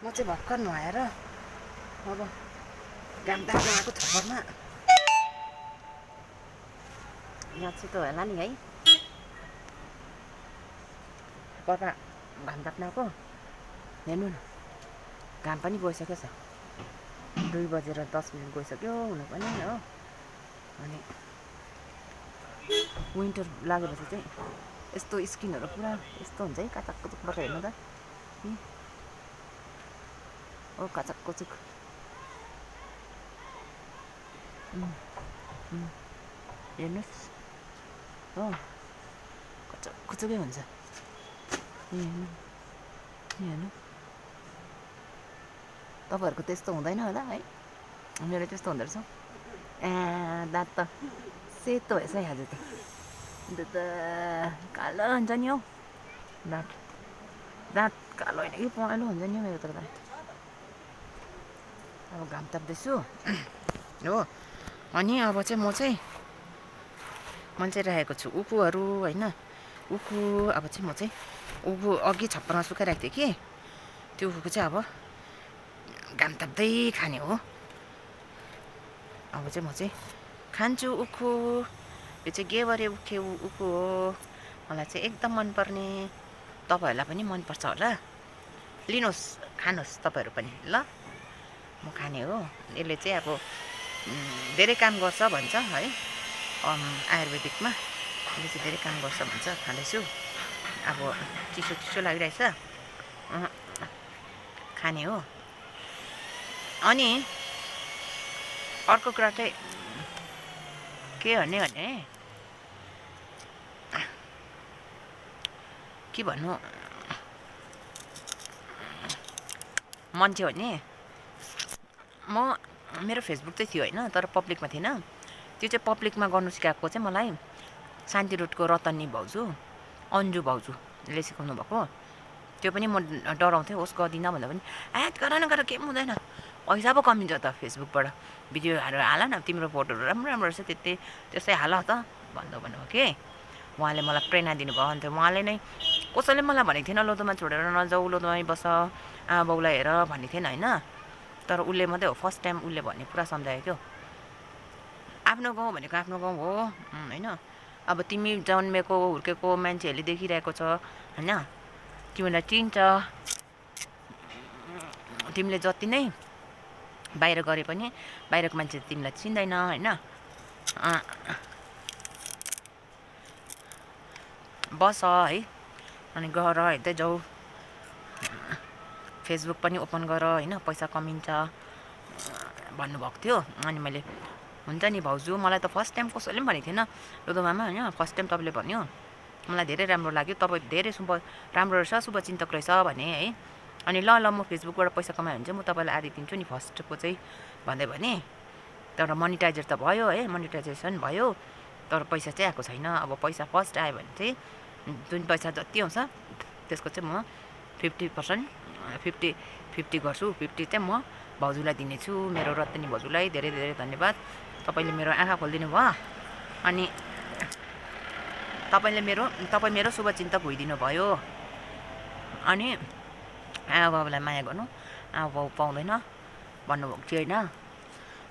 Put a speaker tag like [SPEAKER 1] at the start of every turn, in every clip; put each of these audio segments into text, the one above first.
[SPEAKER 1] म चाहिँ भर्खर नुहाएर अब घाम ताप्नु आएको छप्परमा। यहाँ छिटो होला नि है, पर्दा घाम ताप्नु आएको। हेर्नु न, घाम पनि गइसकेको छ, 2:10 गइसक्यो हुनु पनि हो। अनि विन्टर लागेपछि चाहिँ यस्तो स्किनहरू पुरा यस्तो हुन्छ है, काचक कुचुकबाट हेर्नु त। ओ काचक कुचुक, हेर्नुहोस् हो, कचक कुचुकै हुन्छ। हेर्नु, तपाईँहरूको त्यस्तो हुँदैन होला है, मेरो त्यस्तो हुँदो रहेछ। दाँत त सेतो भएछ है आज त, अन्त त कालो हुन्छ नि हौ दाँत, दाँत कालो होइन कि पहेँलो हुन्छ नि मेरो त दाँत। अब घाम ताप्दैछु हो। अनि अब चाहिँ म चाहिँ मल्चाइरहेको छु उखुहरू होइन। उखु अब चाहिँ म चाहिँ उखु अघि छप्परमा सुकाइरहेको थिएँ कि, त्यो उखुको चाहिँ अब घाम ताप्दै खाने हो। अब चाहिँ म चाहिँ खान्छु उखु। यो चाहिँ गेवरे उखु हो, मलाई चाहिँ एकदम मनपर्ने। तपाईँहरूलाई पनि मनपर्छ होला, लिनुहोस् खानुहोस् तपाईँहरू पनि ल। म खाने हो। यसले चाहिँ अब धेरै काम गर्छ भन्छ है, आयुर्वेदिकमा यसले चाहिँ धेरै काम गर्छ भन्छ। खाँदैछु, अब चिसो चिसो लागिरहेछ, खाने हो। अनि अर्को कुरा चाहिँ के भन्ने के भन्नु, मान्छे भने म मेरो फेसबुक चाहिँ थियो होइन, तर पब्लिकमा थिएन। त्यो चाहिँ पब्लिकमा गर्नु सिकाएको चाहिँ मलाई शान्ति रोडको रतनी भाउजू, अन्जु भाउजूले सिकाउनु भएको। त्यो पनि म डराउँथेँ, होस् गर्दिनँ भन्दा पनि गर न गर, केही हुँदैन, पैसा पो कमिन्छ त फेसबुकबाट, भिडियोहरू हाल न, तिम्रो फोटोहरू राम्रो राम्रो रहेछ, त्यस्तै हाल त भन्नुभयो कि। उहाँले मलाई प्रेरणा दिनुभयो। अन्त उहाँले नै, कसैले मलाई भनेको थिएन लोधोमा छोडेर नजाऊ, लोधोमै बस, आमा बाउलाई हेर भनेको थिएन होइन। तर उसले मात्रै हो, फर्स्ट टाइम उसले भन्ने पुरा सम्झायो क्या। आफ्नो गाउँ भनेको आफ्नो गाउँ हो होइन। अब तिमी जन्मेको हुर्केको मान्छेहरूले देखिरहेको छ होइन, तिमीलाई चिन्छ। तिमीले जति नै बाहिर गरे पनि बाहिरको मान्छे तिमीलाई चिन्दैन होइन। बस है, अनि गर हेर्दै जाऊ, फेसबुक पनि ओपन गर होइन, पैसा कमिन्छ भन्नुभएको थियो। अनि मैले हुन्छ नि भाउजू, मलाई त फर्स्ट टाइम कसैले पनि भनेको थिएन लोधोमामा होइन, फर्स्ट टाइम तपाईँले भन्यो, मलाई धेरै राम्रो लाग्यो, तपाईँ धेरै राम्रो रहेछ, शुभचिन्तक रहेछ भने है। अनि ल म फेसबुकबाट पैसा कमायो भने चाहिँ म तपाईँलाई आदि दिन्छु नि फर्स्टको चाहिँ भन्दै भने। तर मोनिटाइजर त भयो है, मोनिटाइजेसन भयो, तर पैसा चाहिँ आएको छैन। अब पैसा फर्स्ट आयो भने चाहिँ जुन पैसा जति आउँछ त्यसको चाहिँ म 50% 50 गर्छु। 50 चाहिँ म भाउजूलाई दिनेछु, मेरो रतनी भाउजूलाई धेरै धेरै धन्यवाद। तपाईँले मेरो आँखा खोलिदिनु भयो, अनि तपाईँ मेरो शुभचिन्तक भइदिनु भयो। अनि आमा बाबुलाई माया गर्नु, आमा बाउ पाउँदैन भन्नुभएको थियो होइन।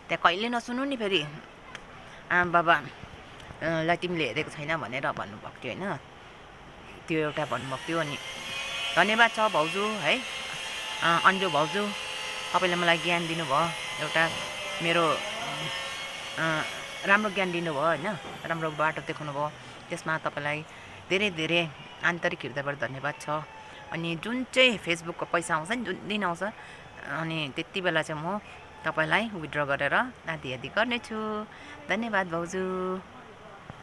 [SPEAKER 1] त्यहाँ कहिले नसुन्नु नि फेरि, आमा बाबालाई तिमीले हेरेको छैन भनेर भन्नुभएको थियो होइन, त्यो एउटा भन्नुभएको थियो। अनि धन्यवाद छ भाउजू है, अन्जु भाउजू, तपाईँले मलाई ज्ञान दिनुभयो, एउटा मेरो राम्रो ज्ञान दिनुभयो होइन, राम्रो बाटो देखाउनु भयो। त्यसमा तपाईँलाई धेरै धेरै आन्तरिक हृदयबाट धन्यवाद छ। अनि जुन चाहिँ फेसबुकको पैसा आउँछ नि, जुन दिन आउँछ, अनि त्यति बेला चाहिँ म तपाईँलाई विथड्र गरेर आदि गर्नेछु। धन्यवाद भाउजू।